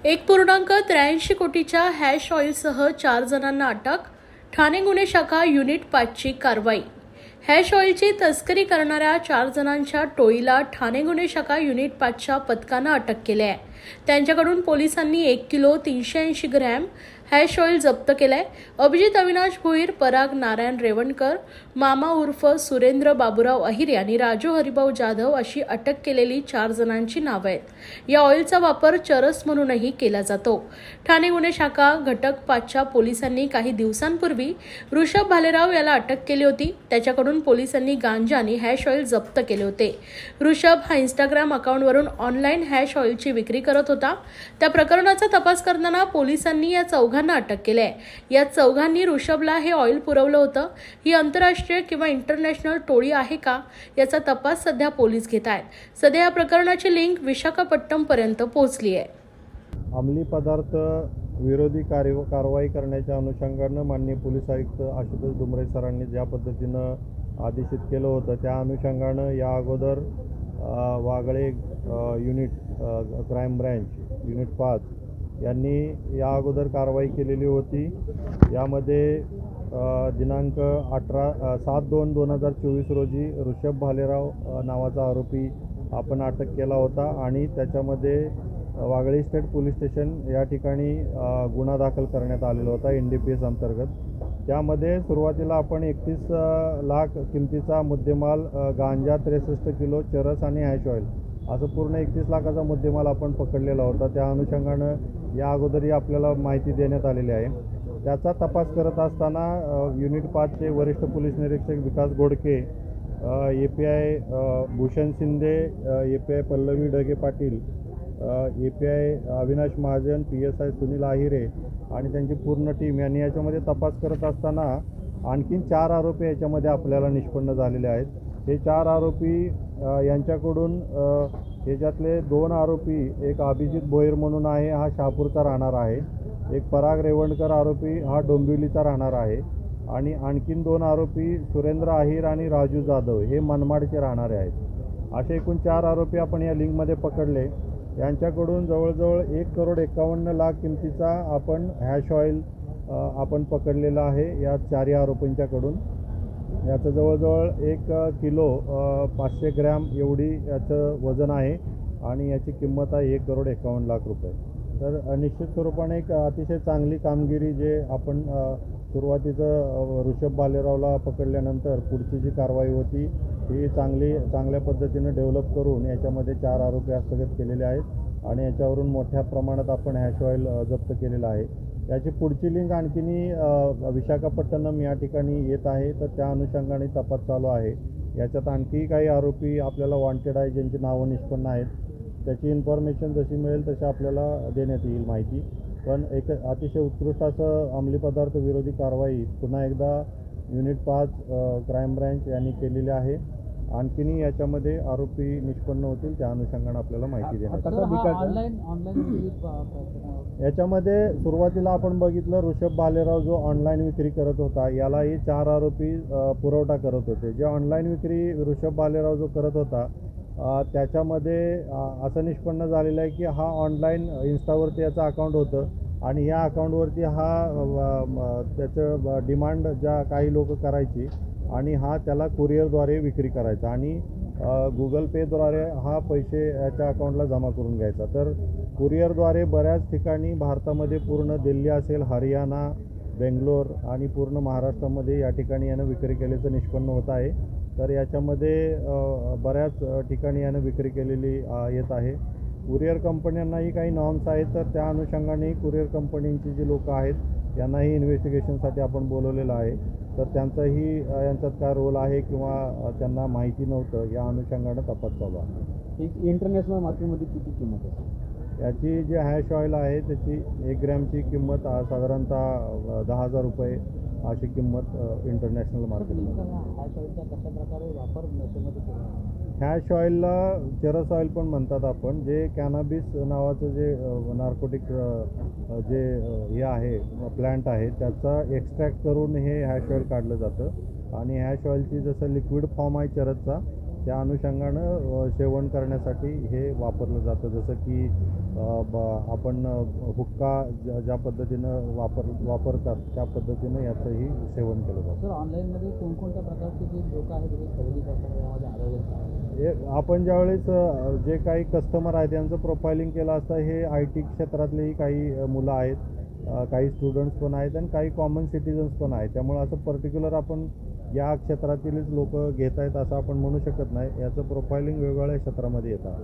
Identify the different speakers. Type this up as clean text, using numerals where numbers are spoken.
Speaker 1: 1.83 कोटीच्या हॅश ऑइलसह 4 जणांना अटक. ठाणे गुन्हे शाखा युनिट 5ची कारवाई. हॅश ऑइलची तस्करी करणाऱ्या 4 जणांच्या टोळीला ठाणे गुन्हे शाखा युनिट 5च्या पथकानं अटक केली आहे. त्यांच्याकडून पोलिसांनी 1 किलो 380 ग्रॅम हॅश ऑइल जप्त केलंय. अभिजित अविनाश भोईर, पराग नारायण रेवणकर, मामा उर्फ सुरेंद्र बाबूराव अहिरे आणि राजू हरिभाऊ जाधव अशी अटक केलेली 4 जणांची नावं आहेत. या ऑइलचा वापर चरस म्हणूनही केला जातो. ठाणे गुन्हे शाखा घटक 5च्या पोलिसांनी काही दिवसांपूर्वी ऋषभ भालेराव याला अटक केली होती. त्याच्याकडून पोलिसांनी गांजा आणि हॅश ऑइल जप्त केले होते. ऋषभ हा इंस्टाग्राम अकाउंटवरून ऑनलाईन हॅश ऑइलची विक्री करत होता. त्या प्रकरणाचा तपास करताना पोलिसांनी या चौघांना अटक केली आहे. या चौघांनी ऋषभला हे ऑइल पुरवलं होतं. ही आंतरराष्ट्रीय किंवा इंटरनॅशनल टोळी आहे का याचा तपास सध्या पोलीस घेत आहेत. सध्या या प्रकरणाची लिंक विशाखापट्टणम पर्यंत पोहोचली आहे.
Speaker 2: अंमली पदार्थ विरोधी कारवाई करण्याच्या अनुषंगानं माननीय पोलीस आयुक्त आशुतोष डुमरे सरांनी ज्या पद्धतीनं आदेशित केलं होतं त्या अनुषंगानं या अगोदर Wagle unit crime branch unit 5 यांनी या अगोदर कारवाई केलेली होती. यामध्ये दिनांक 7/2/2024 रोजी ऋषभ भालेराव नावाचा आरोपी आपण अटक केला होता आणि त्याच्यामध्ये वागळे स्टेट पोलीस स्टेशन या ठिकाणी गुन्हा दाखल करण्यात आलेला होता NDPS अंतर्गत. त्यामध्ये सुरुवातीला आपण 31 लाख किमतीचा मुद्देमाल गांजा, 63 किलो चरस आणि हॅश ऑइल असं पूर्ण 31 लाखाचा मुद्देमाल आपण पकडलेला होता. त्या अनुषंगानं या अगोदरही आपल्याला माहिती देण्यात आलेली आहे. त्याचा तपास करत असताना युनिट 5चे वरिष्ठ पोलीस निरीक्षक विकास Ghodke, API Bhushan Shinde, API Pallavi Dage Patil, API Avinash Mahajan, PSI Sunil आहिरे आणि त्यांची पूर्ण टीम यांनी याच्यामध्ये तपास करत असताना आणखीन 4 आरोपी याच्यामध्ये आपल्याला निष्पन्न झालेले आहेत. हे 4 आरोपी यांच्याकडून याच्यातले 2 आरोपी, एक अभिजित भोईर म्हणून आहे, हा शहापूरचा राहणार आहे. एक पराग रेवणकर आरोपी हा डोंबिवलीचा राहणार आहे आणि आणखीन 2 आरोपी सुरेंद्र आहिर आणि राजू जाधव हे मनमाडचे राहणारे आहेत. असे एकूण 4 आरोपी आपण या लिंकमध्ये पकडले. यांच्याकडून जवळजवळ 1,51,00,000 किमतीचा आपण हॅश ऑइल आपण पकडलेला आहे या 4 आरोपींच्याकडून. याचं जवळजवळ 1 किलो 500 ग्रॅम एवढी याचं वजन आहे आणि याची किंमत आहे 1,51,00,000 रुपये. तर निश्चित स्वरूपाने एक अतिशय चांगली कामगिरी जे आपण सुरुवातीचं ऋषभ भालेरावला पकडल्यानंतर पुढची जी कारवाई होती ही चांगल्या पद्धतीनं डेव्हलप करून याच्यामध्ये 4 आरोपी हस्तगत केलेले आहेत आणि याच्यावरून मोठ्या प्रमाणात आपण हॅश ऑइल जप्त केलेलं आहे. याची पुढची लिंक आणखीनही विशाखापट्टणम या ठिकाणी येत आहे. तर त्या अनुषंगाने तपास चालू आहे. याच्यात आणखी काही आरोपी आपल्याला वॉन्टेड आहे ज्यांची नावं निष्पन्न आहेत. त्याची इन्फॉर्मेशन जशी मिळेल तशी आपल्याला देण्यात येईल माहिती. पण एक अतिशय उत्कृष्ट असं अंमली पदार्थ विरोधी कारवाई पुन्हा एकदा युनिट 5 क्राईम ब्रँच यांनी केलेली आहे. आणखीनही याच्यामध्ये आरोपी निष्पन्न होतील त्या अनुषंगाने आपल्याला माहिती देण्यात याच्यामध्ये सुरुवातीला आपण बघितलं ऋषभ भालेराव जो ऑनलाईन विक्री करत होता यालाही 4 आरोपी पुरवठा करत होते. जे ऑनलाईन विक्री ऋषभ भालेराव जो करत होता त्याच्यामध्ये असं निष्पन्न झालेलं आहे की हा ऑनलाईन इन्स्टावरती याचं अकाउंट होतं आणि या अकाउंटवरती हा त्याचं डिमांड ज्या काही लोक करायची आणि हा त्याला कुरिअरद्वारे विक्री करायचा आणि गुगल पेद्वारे हा पैसे याच्या अकाउंटला जमा करून घ्यायचा. तर कुरिअरद्वारे बऱ्याच ठिकाणी भारतामध्ये पूर्ण दिल्ली असेल, हरियाणा, बेंगलोर आणि पूर्ण महाराष्ट्रामध्ये या ठिकाणी यानं विक्री केल्याचं निष्पन्न होत आहे. तर याच्यामध्ये बऱ्याच ठिकाणी यानं विक्री केलेली येत आहे. कुरिअर कंपन्यांनाही काही नॉर्म्स आहेत. तर त्या अनुषंगाने कुरिअर कंपनींची जी लोकं आहेत यांनाही इन्व्हेस्टिगेशनसाठी आपण बोलवलेलं आहे. तर त्यांचाही यांच्यात काय रोल आहे किंवा त्यांना माहिती नव्हतं या अनुषंगानं तपास चालू आहे.
Speaker 3: इंटरनॅशनल मार्केटमध्ये किती किंमत आहे
Speaker 2: याची? जी हॅश ऑइल आहे त्याची 1 ग्रॅमची किंमत साधारणतः 10,000 रुपये अशी किंमत इंटरनॅशनल मार्केटमध्ये. हॅश ऑइलला चरस ऑइल पण म्हणतात आपण. जे कॅनाबिस नावाचं जे नार्कोटिक जे हे आहे प्लांट आहे त्याचा एक्स्ट्रॅक्ट करून हे हॅश ऑइल काढलं जातं आणि हॅश ऑइलची जसं लिक्विड फॉर्म आहे चरसचा त्या अनुषंगानं सेवन करण्यासाठी हे वापरलं जातं. जसं की आपण हुक्का ज्या पद्धतीनं वापरतात त्या पद्धतीनं याचंही सेवन केलं जातं.
Speaker 3: सर ऑनलाईनमध्ये कोणकोणत्या प्रकारचे जे लोक आहेत ते खरेदी करतात यामध्ये आढळले का?
Speaker 2: आपण ज्यावेळेस जे काही कस्टमर आहेत त्यांचं प्रोफायलिंग केलं असतं. हे IT क्षेत्रातलेही काही मुलं आहेत, काही स्टुडंट्स पण आहेत आणि काही कॉमन सिटिझन्स पण आहेत. त्यामुळे असं पर्टिक्युलर आपण या क्षेत्रातीलच लोक घेत आहेत असं आपण म्हणू शकत नाही. याचं प्रोफायलिंग वेगवेगळ्या क्षेत्रामध्ये येतं.